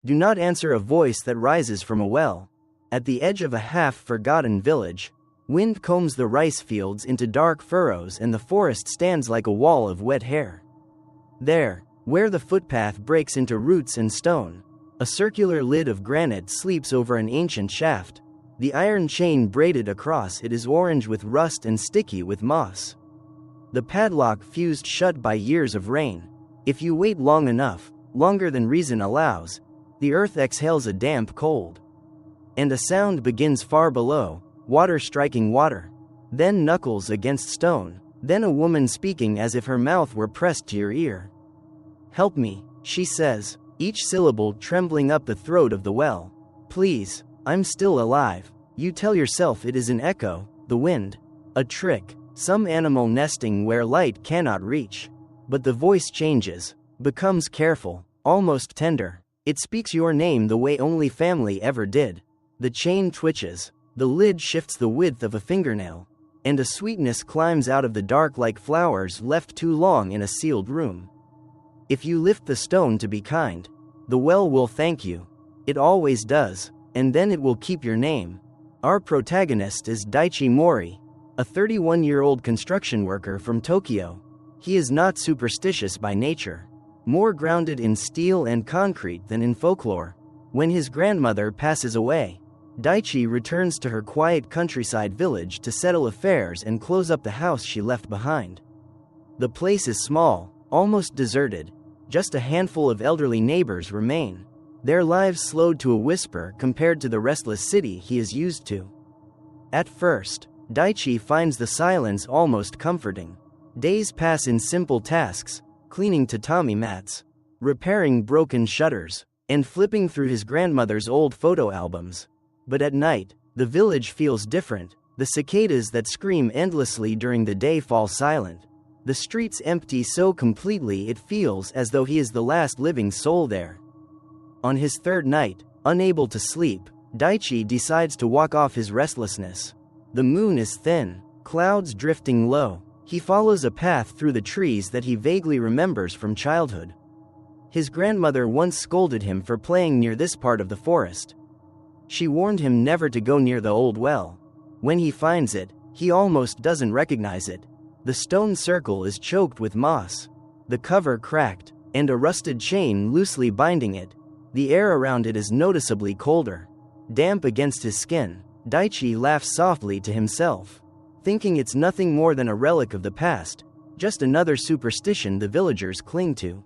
Do not answer a voice that rises from a well. At the edge of a half-forgotten village, wind combs the rice fields into dark furrows and the forest stands like a wall of wet hair. There, where the footpath breaks into roots and stone, a circular lid of granite sleeps over an ancient shaft. The iron chain braided across it is orange with rust and sticky with moss. The padlock fused shut by years of rain. If you wait long enough, longer than reason allows, the earth exhales a damp cold. And a sound begins far below, water striking water. Then knuckles against stone, then a woman speaking as if her mouth were pressed to your ear. "Help me," she says, each syllable trembling up the throat of the well. "Please, I'm still alive." You tell yourself it is an echo, the wind, a trick, some animal nesting where light cannot reach. But the voice changes, becomes careful, almost tender. It speaks your name the way only family ever did. The chain twitches, the lid shifts the width of a fingernail, and a sweetness climbs out of the dark like flowers left too long in a sealed room. If you lift the stone to be kind, the well will thank you. It always does, and then it will keep your name. Our protagonist is Daichi Mori, a 31-year-old construction worker from Tokyo. He is not superstitious by nature, more grounded in steel and concrete than in folklore. When his grandmother passes away, Daichi returns to her quiet countryside village to settle affairs and close up the house she left behind. The place is small, almost deserted. Just a handful of elderly neighbors remain, their lives slowed to a whisper compared to the restless city he is used to. At first, Daichi finds the silence almost comforting. Days pass in simple tasks, cleaning tatami mats, repairing broken shutters, and flipping through his grandmother's old photo albums. But at night, the village feels different. The cicadas that scream endlessly during the day fall silent. The streets empty so completely it feels as though he is the last living soul there. On his third night, unable to sleep, Daichi decides to walk off his restlessness. The moon is thin, clouds drifting low. He follows a path through the trees that he vaguely remembers from childhood. His grandmother once scolded him for playing near this part of the forest. She warned him never to go near the old well. When he finds it, he almost doesn't recognize it. The stone circle is choked with moss, the cover cracked, and a rusted chain loosely binding it. The air around it is noticeably colder, damp against his skin. Daichi laughs softly to himself, thinking it's nothing more than a relic of the past, just another superstition the villagers cling to.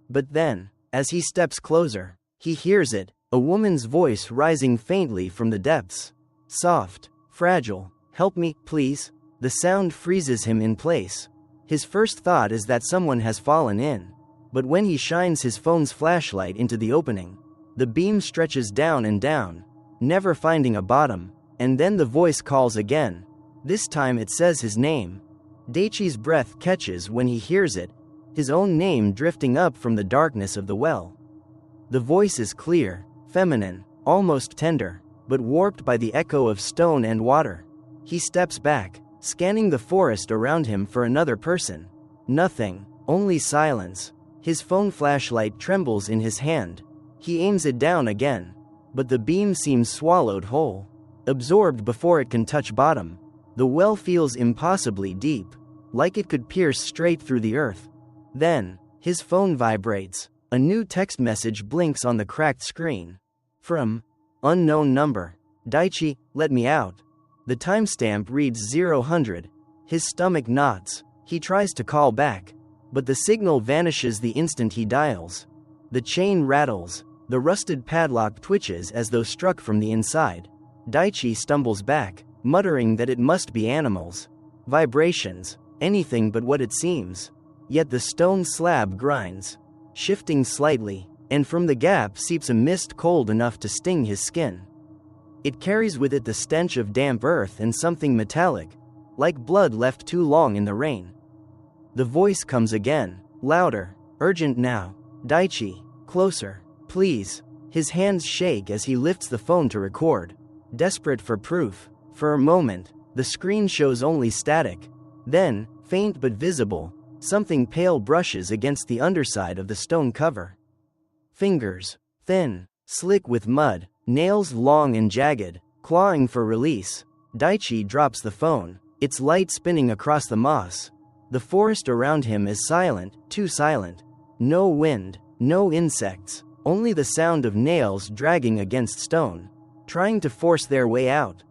But then, as he steps closer, he hears it, a woman's voice rising faintly from the depths. Soft, fragile, "Help me, please." The sound freezes him in place. His first thought is that someone has fallen in. But when he shines his phone's flashlight into the opening, the beam stretches down and down, never finding a bottom, and then the voice calls again. This time it says his name. Daichi's breath catches when he hears it, his own name drifting up from the darkness of the well. The voice is clear, feminine, almost tender, but warped by the echo of stone and water. He steps back, scanning the forest around him for another person. Nothing, only silence. His phone flashlight trembles in his hand. He aims it down again, but the beam seems swallowed whole, absorbed before it can touch bottom. The well feels impossibly deep, like it could pierce straight through the earth. Then, his phone vibrates. A new text message blinks on the cracked screen. From unknown number. "Daichi, let me out." The timestamp reads 000. His stomach knots. He tries to call back, but the signal vanishes the instant he dials. The chain rattles. The rusted padlock twitches as though struck from the inside. Daichi stumbles back, muttering that it must be animals. Vibrations. Anything but what it seems. Yet the stone slab grinds, shifting slightly, and from the gap seeps a mist cold enough to sting his skin. It carries with it the stench of damp earth and something metallic, like blood left too long in the rain. The voice comes again, louder, urgent now. "Daichi, closer, please." His hands shake as he lifts the phone to record, desperate for proof. For a moment, the screen shows only static. Then, faint but visible, something pale brushes against the underside of the stone cover. Fingers. Thin, slick with mud, nails long and jagged, clawing for release. Daichi drops the phone, its light spinning across the moss. The forest around him is silent, too silent. No wind, no insects, only the sound of nails dragging against stone, trying to force their way out.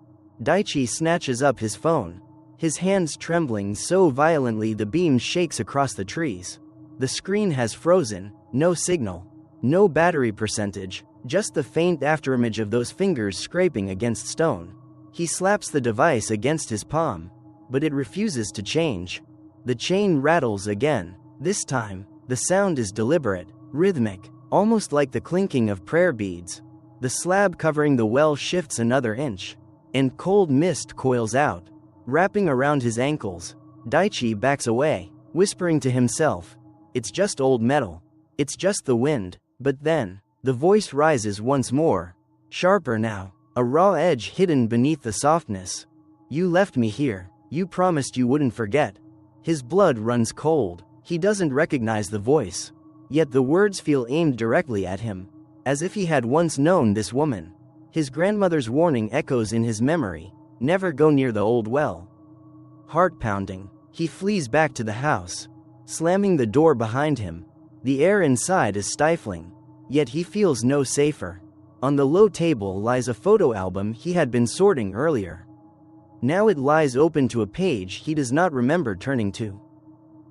Daichi snatches up his phone, his hands trembling so violently the beam shakes across the trees. The screen has frozen, no signal, no battery percentage, just the faint afterimage of those fingers scraping against stone. He slaps the device against his palm, but it refuses to change. The chain rattles again. This time, the sound is deliberate, rhythmic, almost like the clinking of prayer beads. The slab covering the well shifts another inch, and cold mist coils out, wrapping around his ankles. Daichi backs away, whispering to himself, "It's just old metal. It's just the wind." But then, the voice rises once more, sharper now, a raw edge hidden beneath the softness. "You left me here. You promised you wouldn't forget." His blood runs cold. He doesn't recognize the voice. Yet the words feel aimed directly at him, as if he had once known this woman. His grandmother's warning echoes in his memory, "Never go near the old well." Heart pounding, he flees back to the house, slamming the door behind him. The air inside is stifling, yet he feels no safer. On the low table lies a photo album he had been sorting earlier. Now it lies open to a page he does not remember turning to.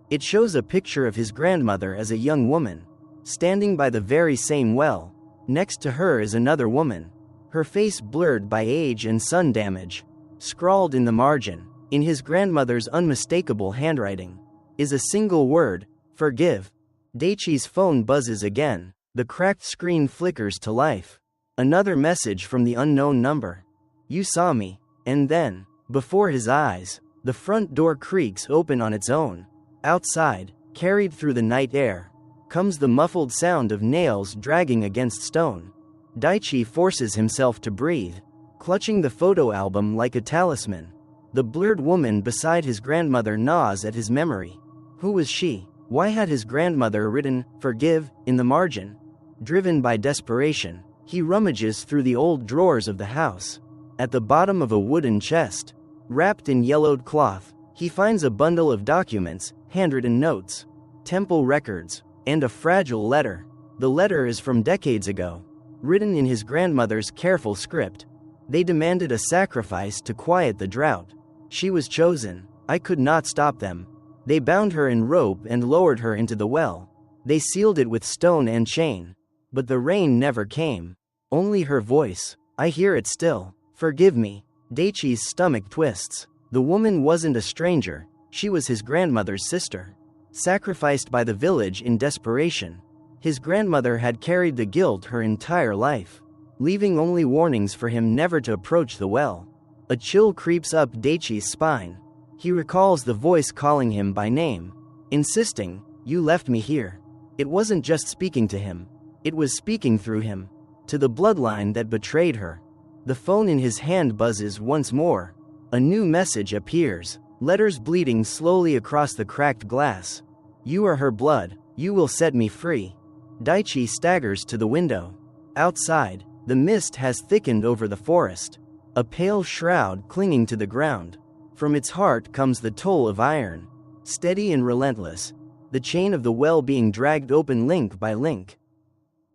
It shows a picture of his grandmother as a young woman, standing by the very same well. Next to her is another woman, her face blurred by age and sun damage. Scrawled in the margin, in his grandmother's unmistakable handwriting, is a single word: "Forgive." Daichi's phone buzzes again, the cracked screen flickers to life. Another message from the unknown number. "You saw me." And then, before his eyes, the front door creaks open on its own. Outside, carried through the night air, comes the muffled sound of nails dragging against stone. Daichi forces himself to breathe, clutching the photo album like a talisman. The blurred woman beside his grandmother gnaws at his memory. Who was she? Why had his grandmother written, "Forgive," in the margin? Driven by desperation, he rummages through the old drawers of the house. At the bottom of a wooden chest, wrapped in yellowed cloth, he finds a bundle of documents, handwritten notes, temple records, and a fragile letter. The letter is from decades ago, written in his grandmother's careful script. They demanded a sacrifice to quiet the drought. She was chosen. I could not stop them. They bound her in rope and lowered her into the well. They sealed it with stone and chain. But the rain never came. Only her voice. I hear it still. Forgive me. Daichi's stomach twists. The woman wasn't a stranger. She was his grandmother's sister, sacrificed by the village in desperation. His grandmother had carried the guilt her entire life, leaving only warnings for him never to approach the well. A chill creeps up Daichi's spine. He recalls the voice calling him by name, insisting, "You left me here." It wasn't just speaking to him. It was speaking through him, to the bloodline that betrayed her. The phone in his hand buzzes once more. A new message appears, letters bleeding slowly across the cracked glass. "You are her blood. You will set me free." Daichi staggers to the window. Outside, the mist has thickened over the forest, a pale shroud clinging to the ground. From its heart comes the toll of iron, steady and relentless, the chain of the well being dragged open link by link.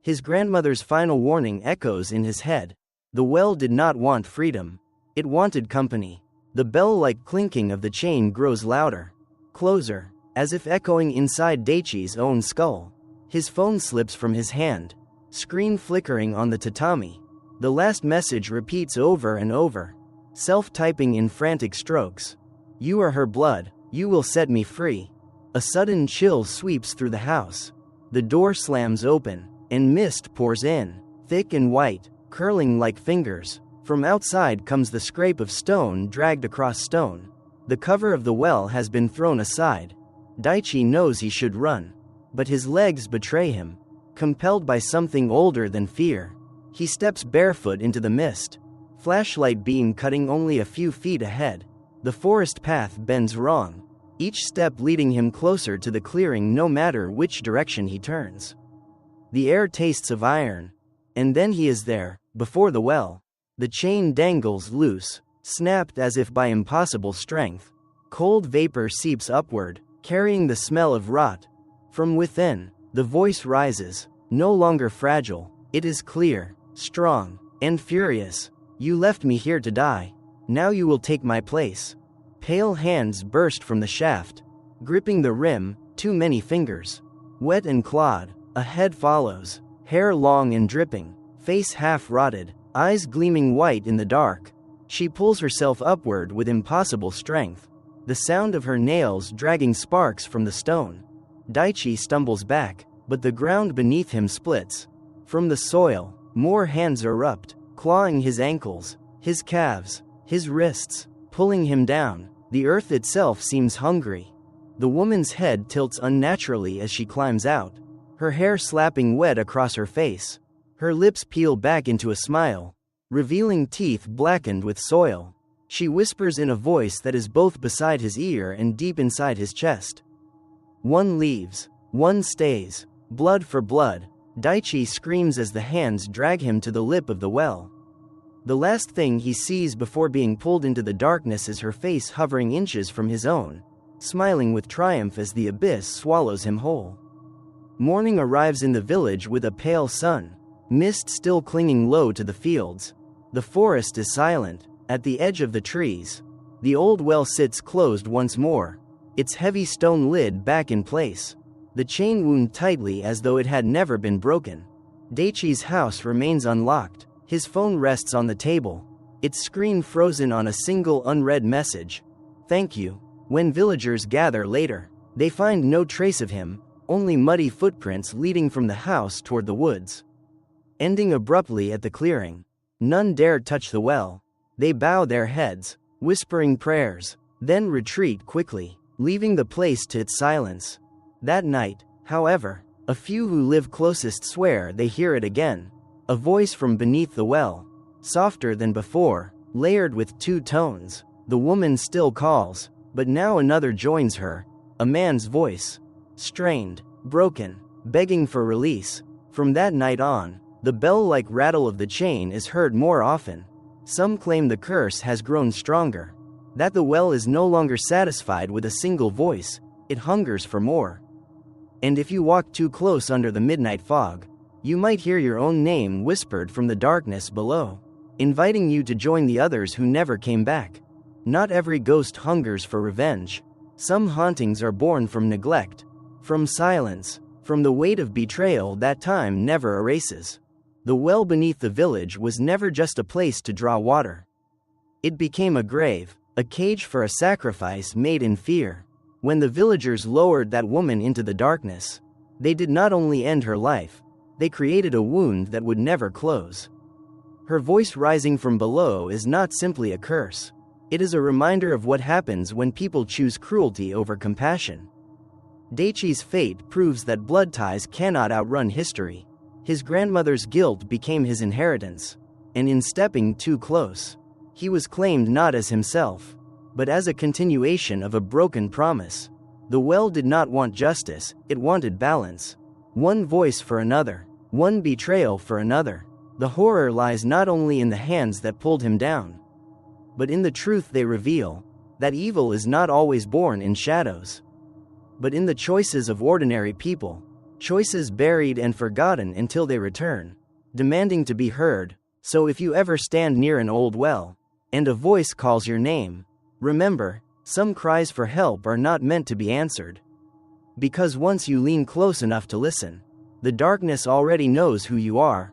His grandmother's final warning echoes in his head. The well did not want freedom. It wanted company. The bell-like clinking of the chain grows louder, closer, as if echoing inside Daichi's own skull. His phone slips from his hand, screen flickering on the tatami. The last message repeats over and over, self-typing in frantic strokes. "You are her blood. You will set me free." A sudden chill sweeps through the house. The door slams open, and mist pours in, thick and white, curling like fingers. From outside comes the scrape of stone dragged across stone. The cover of the well has been thrown aside. Daichi knows he should run, but his legs betray him. Compelled by something older than fear, he steps barefoot into the mist, flashlight beam cutting only a few feet ahead. The forest path bends wrong, each step leading him closer to the clearing no matter which direction he turns. The air tastes of iron, And then he is there, before the well. The chain dangles loose, snapped as if by impossible strength. Cold vapor seeps upward, carrying the smell of rot. From within, the voice rises, no longer fragile. It is clear, strong, and furious. You left me here to die. Now you will take my place. Pale hands burst from the shaft, gripping the rim, too many fingers. Wet and clawed, a head follows, hair long and dripping, face half rotted, eyes gleaming white in the dark. She pulls herself upward with impossible strength, the sound of her nails dragging sparks from the stone. Daichi stumbles back, but the ground beneath him splits. From the soil, more hands erupt, clawing his ankles, his calves, his wrists, pulling him down. The earth itself seems hungry. The woman's head tilts unnaturally as she climbs out, her hair slapping wet across her face. Her lips peel back into a smile, revealing teeth blackened with soil. She whispers in a voice that is both beside his ear and deep inside his chest. One leaves, one stays. Blood for blood. Daichi screams as the hands drag him to the lip of the well. The last thing he sees before being pulled into the darkness is her face hovering inches from his own, smiling with triumph as the abyss swallows him whole. Morning arrives in the village with a pale sun, mist still clinging low to the fields. The forest is silent. At the edge of the trees, the old well sits closed once more, its heavy stone lid back in place, the chain wound tightly as though it had never been broken. Daichi's house remains unlocked. His phone rests on the table, its screen frozen on a single unread message. Thank you. When villagers gather later, they find no trace of him, only muddy footprints leading from the house toward the woods. Ending abruptly at the clearing, none dare touch the well. They bow their heads, whispering prayers, then retreat quickly, leaving the place to its silence. That night, however, a few who live closest swear they hear it again. A voice from beneath the well, softer than before, layered with two tones. The woman still calls, but now another joins her, a man's voice, strained, broken, begging for release. From that night on, the bell-like rattle of the chain is heard more often. Some claim the curse has grown stronger, that the well is no longer satisfied with a single voice, it hungers for more. And if you walk too close under the midnight fog, you might hear your own name whispered from the darkness below, inviting you to join the others who never came back. Not every ghost hungers for revenge. Some hauntings are born from neglect, from silence, from the weight of betrayal that time never erases. The well beneath the village was never just a place to draw water. It became a grave, a cage for a sacrifice made in fear. When the villagers lowered that woman into the darkness, they did not only end her life, they created a wound that would never close. Her voice rising from below is not simply a curse. It is a reminder of what happens when people choose cruelty over compassion. Daichi's fate proves that blood ties cannot outrun history. His grandmother's guilt became his inheritance, and in stepping too close, he was claimed not as himself, but as a continuation of a broken promise. The well did not want justice, it wanted balance. One voice for another, one betrayal for another. The horror lies not only in the hands that pulled him down, but in the truth they reveal, that evil is not always born in shadows, but in the choices of ordinary people. Choices buried and forgotten until they return, demanding to be heard. So if you ever stand near an old well, and a voice calls your name, remember, some cries for help are not meant to be answered. Because once you lean close enough to listen, the darkness already knows who you are.